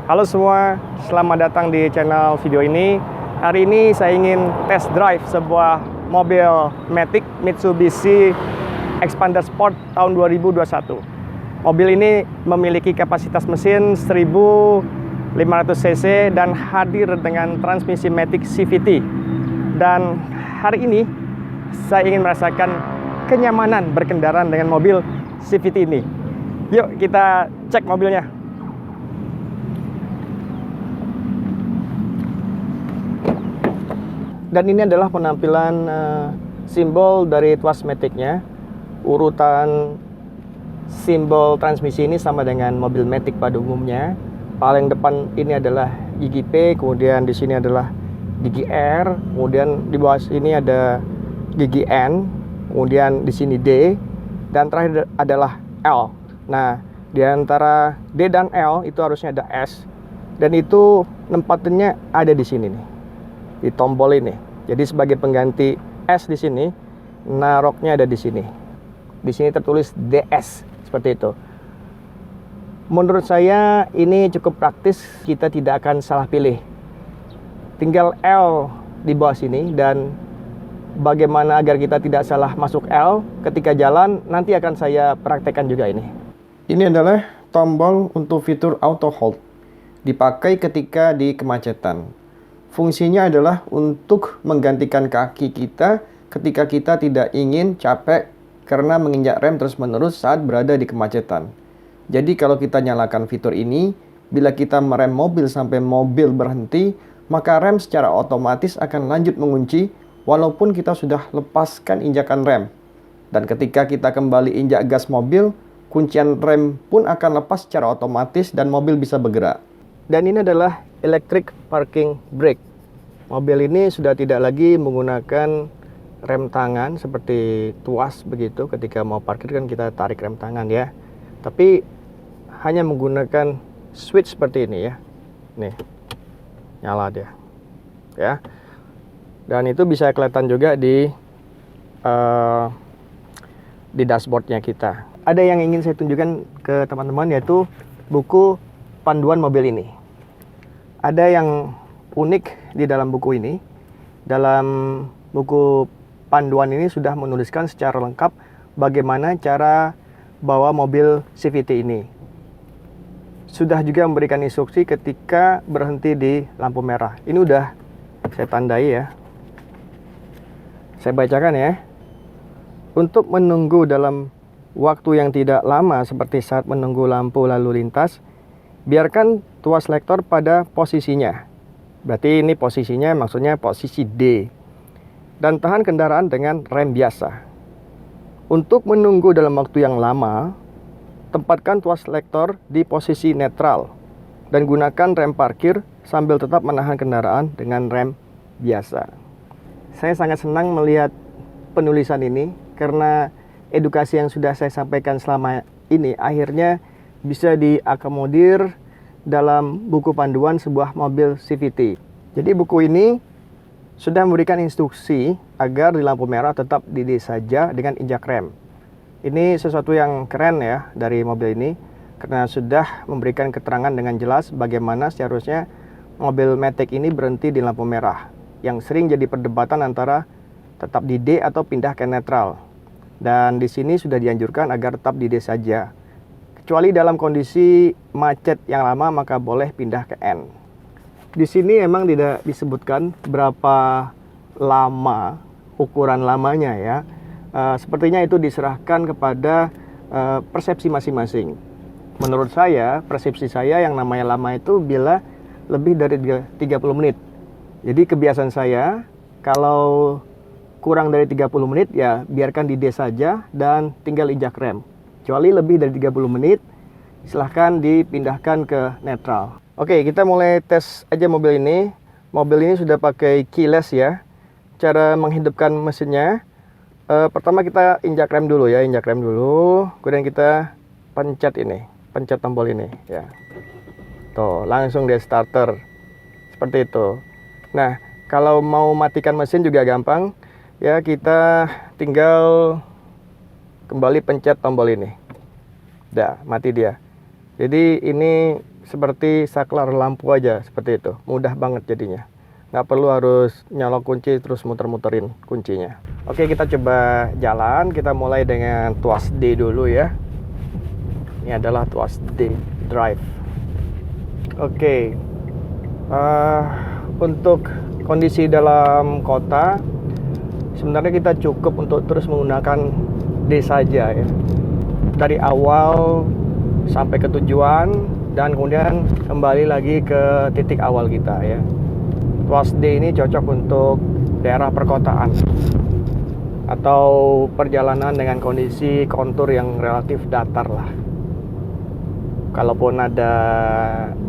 Halo semua, selamat datang di channel video ini. Hari ini saya ingin test drive sebuah mobil Matic Mitsubishi Xpander Sport tahun 2021. Mobil ini memiliki kapasitas mesin 1500 cc dan hadir dengan transmisi Matic CVT. Dan hari ini saya ingin merasakan kenyamanan berkendara dengan mobil CVT ini. Yuk kita cek mobilnya. Dan ini adalah penampilan simbol dari tuas Matic-nya. Urutan simbol transmisi ini sama dengan mobil Matic pada umumnya. Paling depan ini adalah gigi P, kemudian di sini adalah gigi R, kemudian di bawah sini ada gigi N, kemudian di sini D, dan terakhir adalah L. Nah, di antara D dan L itu harusnya ada S, dan itu nempatinnya ada di sini nih, di tombol ini. Jadi sebagai pengganti S di sini, naroknya ada di sini. Di sini tertulis DS seperti itu. Menurut saya ini cukup praktis, kita tidak akan salah pilih. Tinggal L di bawah sini, dan bagaimana agar kita tidak salah masuk L ketika jalan nanti akan saya praktekkan juga ini. Ini adalah tombol untuk fitur auto hold, dipakai ketika di kemacetan. Fungsinya adalah untuk menggantikan kaki kita ketika kita tidak ingin capek karena menginjak rem terus-menerus saat berada di kemacetan. Jadi kalau kita nyalakan fitur ini, bila kita merem mobil sampai mobil berhenti, maka rem secara otomatis akan lanjut mengunci walaupun kita sudah lepaskan injakan rem. Dan ketika kita kembali injak gas mobil, kuncian rem pun akan lepas secara otomatis dan mobil bisa bergerak. Dan ini adalah electric parking brake. Mobil ini sudah tidak lagi menggunakan rem tangan seperti tuas begitu. Ketika mau parkir kan kita tarik rem tangan ya. Tapi hanya menggunakan switch seperti ini ya. Nih, nyala dia. Ya. Dan itu bisa kelihatan juga di dashboardnya kita. Ada yang ingin saya tunjukkan ke teman-teman, yaitu buku panduan mobil ini. Ada yang unik di dalam buku ini. Dalam buku panduan ini sudah menuliskan secara lengkap bagaimana cara bawa mobil CVT ini. Sudah juga memberikan instruksi ketika berhenti di lampu merah. Ini udah saya tandai ya. Saya bacakan ya. Untuk menunggu dalam waktu yang tidak lama seperti saat menunggu lampu lalu lintas, biarkan tuas lektor pada posisinya. Berarti ini posisinya maksudnya posisi D. Dan tahan kendaraan dengan rem biasa. Untuk menunggu dalam waktu yang lama, tempatkan tuas lektor di posisi netral. Dan gunakan rem parkir sambil tetap menahan kendaraan dengan rem biasa. Saya sangat senang melihat penulisan ini karena edukasi yang sudah saya sampaikan selama ini akhirnya bisa diakomodir dalam buku panduan sebuah mobil CVT. Jadi buku ini sudah memberikan instruksi agar di lampu merah tetap di D saja dengan injak rem. Ini sesuatu yang keren ya dari mobil ini, karena sudah memberikan keterangan dengan jelas bagaimana seharusnya mobil Matic ini berhenti di lampu merah, yang sering jadi perdebatan antara tetap di D atau pindah ke netral. Dan di sini sudah dianjurkan agar tetap di D saja. Kecuali dalam kondisi macet yang lama maka boleh pindah ke N. Di sini emang tidak disebutkan berapa lama, ukuran lamanya ya. Sepertinya itu diserahkan kepada persepsi masing-masing. Menurut saya, persepsi saya yang namanya lama itu bila lebih dari 30 menit. Jadi kebiasaan saya, kalau kurang dari 30 menit ya biarkan di D saja dan tinggal injak rem. Kecuali lebih dari 30 menit, silahkan dipindahkan ke netral. Oke, kita mulai tes aja mobil ini. Mobil ini sudah pakai keyless ya. Cara menghidupkan mesinnya, pertama kita injak rem dulu ya, injak rem dulu. Kemudian kita pencet ini, pencet tombol ini ya. Tuh, langsung dia starter. Seperti itu. Nah, kalau mau matikan mesin juga gampang. Ya, kita tinggal kembali pencet tombol ini. Udah, mati dia. Jadi ini seperti saklar lampu aja, seperti itu. Mudah banget jadinya. Nggak perlu harus nyolok kunci terus muter-muterin kuncinya. Oke, kita coba jalan. Kita mulai dengan tuas D dulu ya. Ini adalah tuas D drive. Oke. Untuk kondisi dalam kota, sebenarnya kita cukup untuk terus menggunakan D saja ya. Dari awal sampai ke tujuan dan kemudian kembali lagi ke titik awal kita ya. Tuas D ini cocok untuk daerah perkotaan atau perjalanan dengan kondisi kontur yang relatif datar lah. Kalaupun ada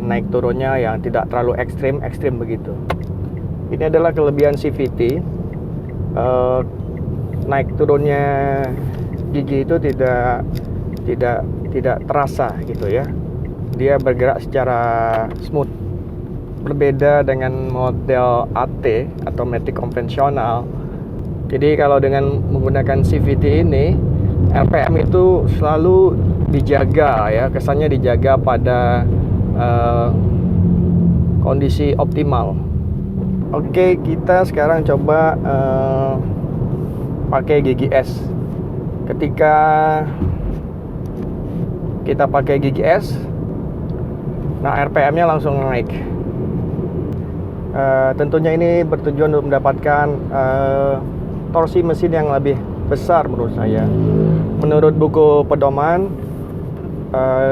naik turunnya yang tidak terlalu ekstrim begitu. Ini adalah kelebihan CVT. Naik turunnya gigi itu tidak terasa gitu ya. Dia bergerak secara smooth. Berbeda dengan model AT atau matic konvensional. Jadi kalau dengan menggunakan CVT ini, RPM itu selalu dijaga ya, kesannya dijaga pada kondisi optimal. Oke, kita sekarang coba pakai gigi S. Ketika kita pakai gigi S, nah RPM-nya langsung naik. Tentunya ini bertujuan untuk mendapatkan torsi mesin yang lebih besar menurut saya. Menurut buku pedoman,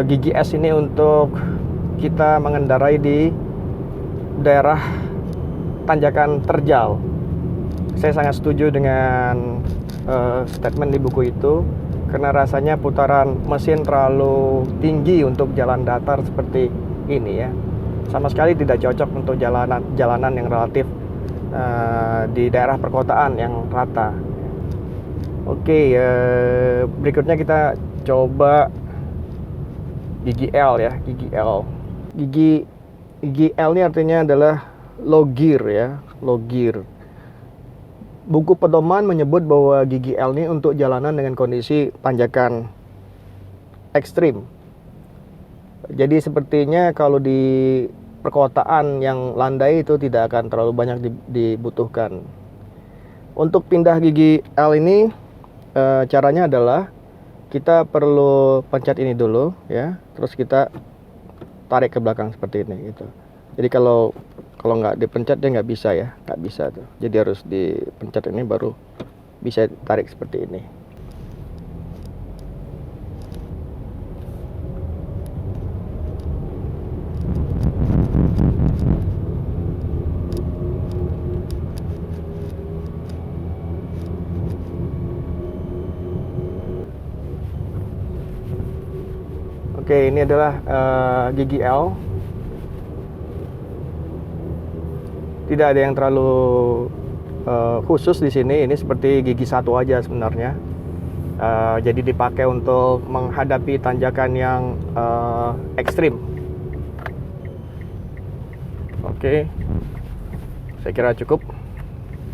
gigi S ini untuk kita mengendarai di daerah tanjakan terjal. Saya sangat setuju dengan statement di buku itu, karena rasanya putaran mesin terlalu tinggi untuk jalan datar seperti ini ya. Sama sekali tidak cocok untuk jalanan yang relatif di daerah perkotaan yang rata. Oke, berikutnya kita coba gigi L ya, gigi L. Gigi L ini artinya adalah low gear ya, low gear. Buku pedoman menyebut bahwa gigi L ini untuk jalanan dengan kondisi tanjakan ekstrim. Jadi sepertinya kalau di perkotaan yang landai itu tidak akan terlalu banyak dibutuhkan. Untuk pindah gigi L ini caranya adalah kita perlu pencet ini dulu ya, terus kita tarik ke belakang seperti ini gitu. Jadi kalau nggak dipencet dia nggak bisa ya, nggak bisa tuh. Jadi harus dipencet ini baru bisa tarik seperti ini. Oke, ini adalah gigi L. Tidak ada yang terlalu khusus di sini. Ini seperti gigi satu aja sebenarnya. Jadi dipakai untuk menghadapi tanjakan yang ekstrim. Oke, saya kira cukup.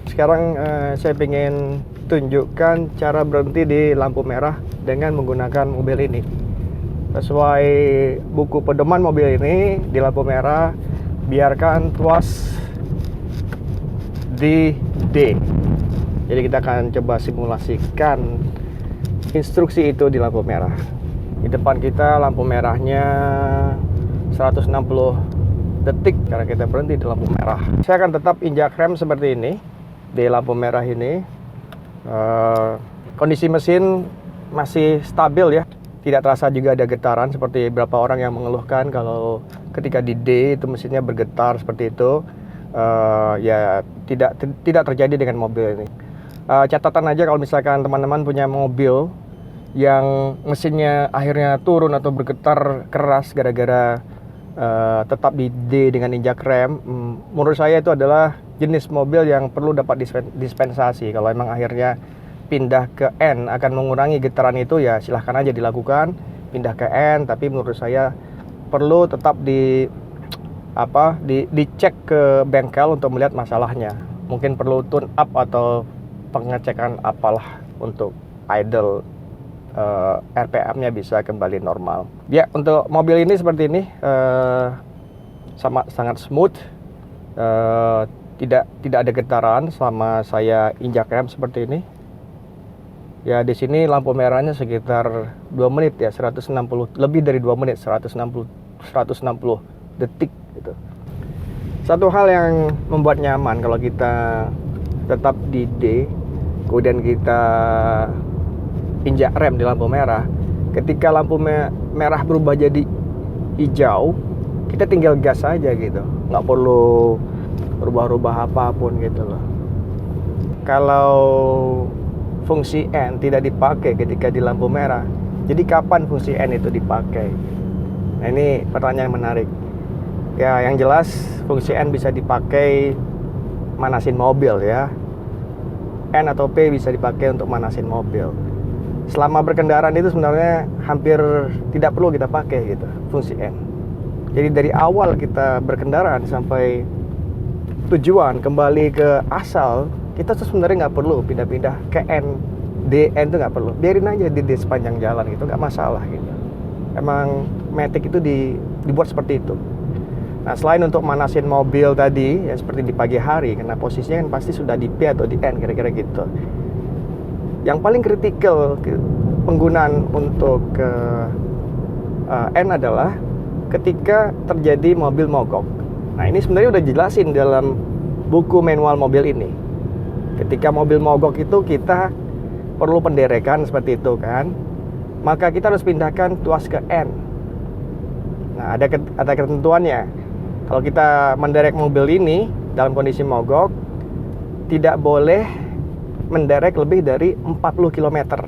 Sekarang saya ingin tunjukkan cara berhenti di lampu merah dengan menggunakan mobil ini. Sesuai buku pedoman mobil ini, di lampu merah biarkan tuas di D. Jadi kita akan coba simulasikan instruksi itu di lampu merah. Di depan kita lampu merahnya 160 detik karena kita berhenti di lampu merah. Saya akan tetap injak rem seperti ini di lampu merah ini. Kondisi mesin masih stabil ya. Tidak terasa juga ada getaran seperti beberapa orang yang mengeluhkan kalau ketika di D itu mesinnya bergetar seperti itu. Ya tidak terjadi dengan mobil ini. Catatan aja kalau misalkan teman-teman punya mobil yang mesinnya akhirnya turun atau bergetar keras gara-gara tetap di D dengan injak rem, menurut saya itu adalah jenis mobil yang perlu dapat dispensasi. Kalau emang akhirnya pindah ke N akan mengurangi getaran itu, ya silahkan aja dilakukan, pindah ke N. Tapi menurut saya perlu tetap dicek ke bengkel untuk melihat masalahnya. Mungkin perlu tune up atau pengecekan apalah untuk idle RPM-nya bisa kembali normal. Ya, untuk mobil ini seperti ini, sangat smooth, tidak ada getaran selama saya injak rem seperti ini. Ya, di sini lampu merahnya sekitar 2 menit ya, 160, lebih dari 2 menit, 160 detik gitu. Satu hal yang membuat nyaman kalau kita tetap di D, kemudian kita injak rem di lampu merah, ketika lampu merah berubah jadi hijau, kita tinggal gas aja gitu, nggak perlu rubah-rubah apapun gitu loh. Kalau fungsi N tidak dipakai ketika di lampu merah, jadi kapan fungsi N itu dipakai? Nah, ini pertanyaan menarik. Ya, yang jelas fungsi N bisa dipakai manasin mobil ya. N atau P bisa dipakai untuk manasin mobil. Selama berkendaraan itu sebenarnya hampir tidak perlu kita pakai gitu fungsi N. Jadi dari awal kita berkendaraan sampai tujuan kembali ke asal, kita tuh sebenarnya nggak perlu pindah-pindah ke N, D, N itu nggak perlu. Biarin aja di D sepanjang jalan gitu, nggak masalah gitu. Emang Matic itu dibuat seperti itu. Nah, selain untuk manasin mobil tadi ya seperti di pagi hari, karena posisinya kan pasti sudah di P atau di N kira-kira gitu. Yang paling kritikal penggunaan untuk N adalah ketika terjadi mobil mogok. Nah, ini sebenarnya udah jelasin dalam buku manual mobil ini. Ketika mobil mogok itu kita perlu penderekan seperti itu kan, maka kita harus pindahkan tuas ke N. Nah, ada ketentuannya. Kalau kita menderek mobil ini dalam kondisi mogok, tidak boleh menderek lebih dari 40 km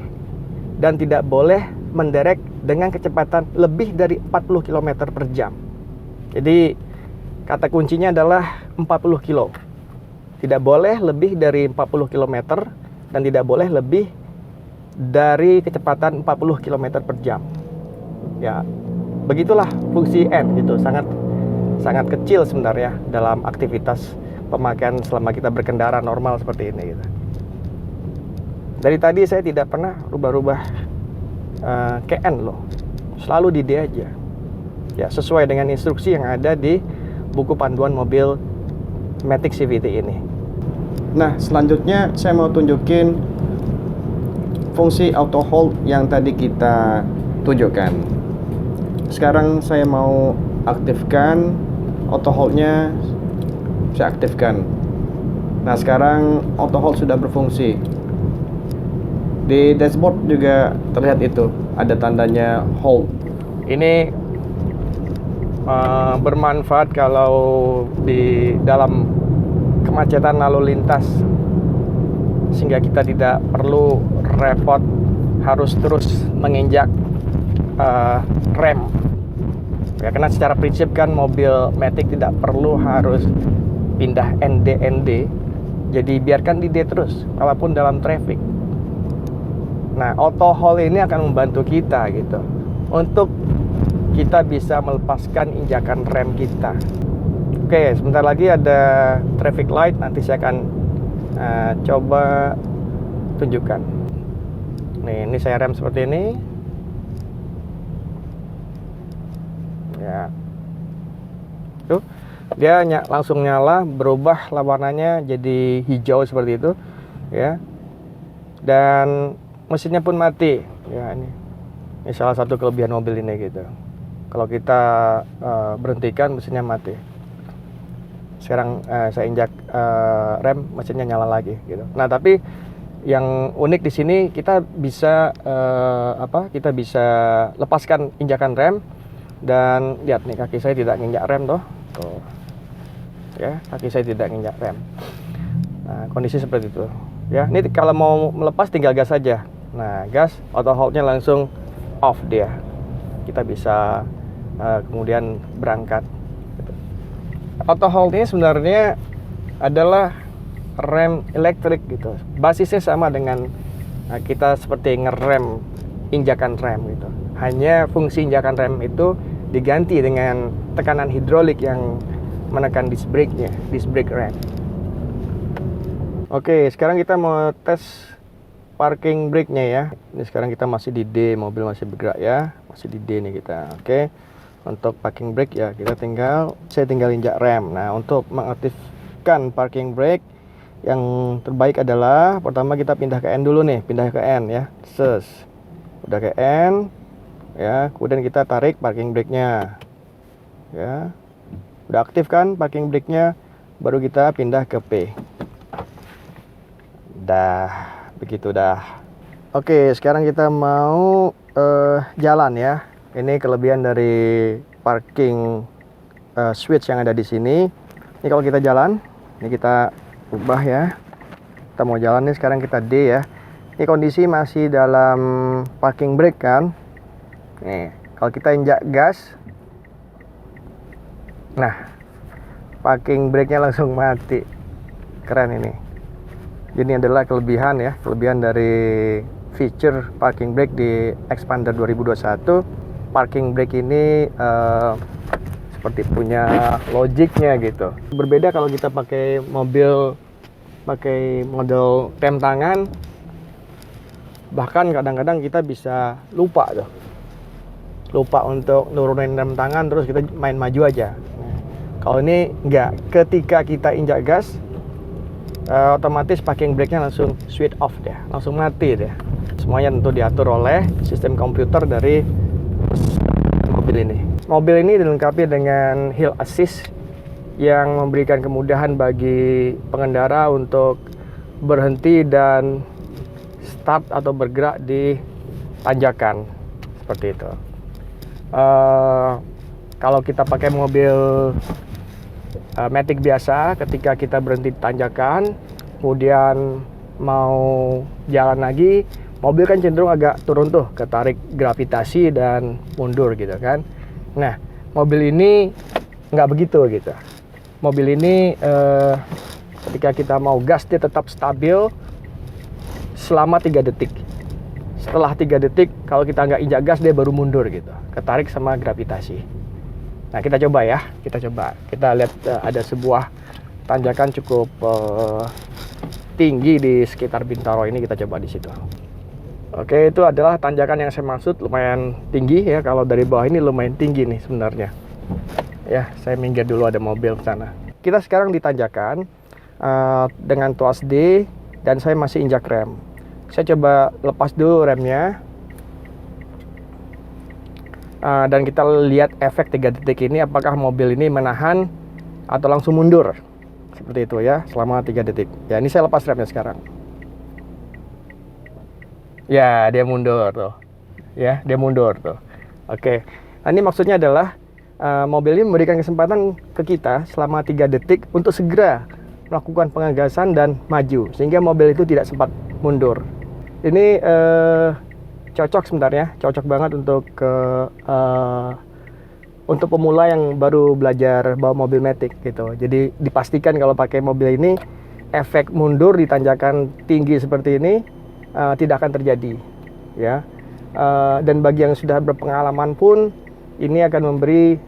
dan tidak boleh menderek dengan kecepatan lebih dari 40 km per jam. Jadi kata kuncinya adalah 40 kilo. Tidak boleh lebih dari 40 km dan tidak boleh lebih dari kecepatan 40 km per jam. Ya, begitulah fungsi N gitu. Sangat kecil sebenarnya dalam aktivitas pemakaian selama kita berkendara normal seperti ini gitu. Dari tadi saya tidak pernah rubah-rubah ke N loh. Selalu di D aja. Ya, sesuai dengan instruksi yang ada di buku panduan mobil Matic CVT ini. Nah, selanjutnya saya mau tunjukin fungsi auto hold yang tadi kita tunjukkan. Sekarang saya mau aktifkan auto hold-nya. Saya aktifkan. Nah, sekarang auto hold sudah berfungsi. Di dashboard juga terlihat itu, ada tandanya hold. Ini bermanfaat kalau di dalam kemacetan lalu lintas, sehingga kita tidak perlu repot harus terus menginjak rem. Ya, karena secara prinsip kan mobil Matic tidak perlu harus pindah ND, jadi biarkan di D terus walaupun dalam traffic. Nah, auto hold ini akan membantu kita gitu untuk kita bisa melepaskan injakan rem kita. Oke, sebentar lagi ada traffic light, nanti saya akan coba tunjukkan. Nih, ini saya rem seperti ini. Ya. Tuh, dia langsung nyala, berubah warnanya jadi hijau seperti itu, ya. Dan mesinnya pun mati. Ya, ini salah satu kelebihan mobil ini gitu. Kalau kita berhentikan, mesinnya mati. Sekarang saya injak rem, mesinnya nyala lagi gitu. Nah, tapi yang unik di sini kita bisa kita bisa lepaskan injakan rem, dan lihat nih, kaki saya tidak nginjak rem tuh. Ya, kaki saya tidak nginjak rem. Nah, kondisi seperti itu. Ya, ini kalau mau melepas tinggal gas saja. Nah, gas, auto hold-nya langsung off dia. Kita bisa kemudian berangkat. Auto hold ini sebenarnya adalah rem elektrik gitu. Basisnya sama dengan kita seperti ngerem injakan rem gitu. Hanya fungsi injakan rem itu diganti dengan tekanan hidrolik yang menekan disc brake rem. Oke, sekarang kita mau tes parking brake-nya ya. Ini sekarang kita masih di D, mobil masih bergerak ya, masih di D nih kita. Oke. Untuk parking brake ya, saya tinggal injak rem. Nah, untuk mengaktifkan parking brake yang terbaik adalah pertama kita pindah ke N dulu nih, pindah ke N ya. Udah ke N ya, kemudian kita tarik parking brake-nya. Ya. Udah aktif kan parking brake-nya, baru kita pindah ke P. Dah, begitu dah. Oke, sekarang kita mau jalan ya. Ini kelebihan dari parking switch yang ada di sini. Ini kalau kita jalan, ini kita ubah ya. Kita mau jalan nih, sekarang kita D ya. Ini kondisi masih dalam parking brake kan. Nih, kalau kita injak gas, nah, parking brake-nya langsung mati. Keren ini. Ini adalah kelebihan ya, kelebihan dari feature parking brake di Xpander 2021. Parking brake ini seperti punya logiknya gitu. Berbeda kalau kita pakai mobil pakai model rem tangan, bahkan kadang-kadang kita bisa lupa untuk nurunin rem tangan, terus kita main maju aja. Kalau ini enggak, ketika kita injak gas otomatis parking brake-nya langsung switch off deh, langsung mati deh. Semuanya tentu diatur oleh sistem komputer dari mobil ini. Mobil ini dilengkapi dengan hill assist yang memberikan kemudahan bagi pengendara untuk berhenti dan start atau bergerak di tanjakan seperti itu. Kalau kita pakai mobil Matic biasa, ketika kita berhenti di tanjakan kemudian mau jalan lagi, mobil kan cenderung agak turun tuh, ketarik gravitasi dan mundur gitu kan. Nah, mobil ini nggak begitu gitu. Mobil ini ketika kita mau gas dia tetap stabil selama 3 detik. Setelah 3 detik kalau kita nggak injak gas dia baru mundur gitu, ketarik sama gravitasi. Nah, kita coba ya, kita lihat ada sebuah tanjakan cukup tinggi di sekitar Bintaro ini, kita coba di situ. Oke, itu adalah tanjakan yang saya maksud, lumayan tinggi ya. Kalau dari bawah ini lumayan tinggi nih sebenarnya. Ya, saya minggir dulu, ada mobil ke sana. Kita sekarang di tanjakan dengan tuas D dan saya masih injak rem. Saya coba lepas dulu remnya. Dan kita lihat efek 3 detik ini, apakah mobil ini menahan atau langsung mundur. Seperti itu ya, selama 3 detik. Ya, ini saya lepas remnya sekarang. Ya, dia mundur tuh. Ya, dia mundur tuh. Oke. Nah, ini maksudnya adalah mobil ini memberikan kesempatan ke kita selama 3 detik untuk segera melakukan pengegasan dan maju, sehingga mobil itu tidak sempat mundur. Ini cocok sebenarnya, cocok banget untuk untuk pemula yang baru belajar bawa mobil Matic gitu. Jadi dipastikan kalau pakai mobil ini efek mundur di tanjakan tinggi seperti ini tidak akan terjadi ya. Dan bagi yang sudah berpengalaman pun ini akan memberi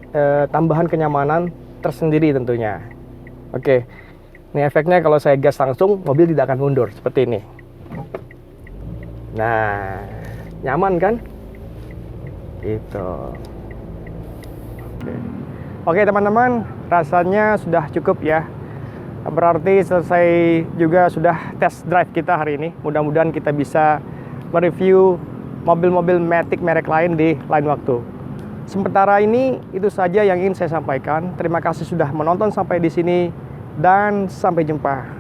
tambahan kenyamanan tersendiri tentunya. Oke. Ini efeknya kalau saya gas langsung mobil tidak akan mundur seperti ini. Nah, nyaman kan? Gitu. Oke teman-teman, rasanya sudah cukup ya. Berarti selesai juga sudah test drive kita hari ini. Mudah-mudahan kita bisa mereview mobil-mobil Matic merek lain di lain waktu. Sementara ini itu saja yang ingin saya sampaikan. Terima kasih sudah menonton sampai di sini dan sampai jumpa.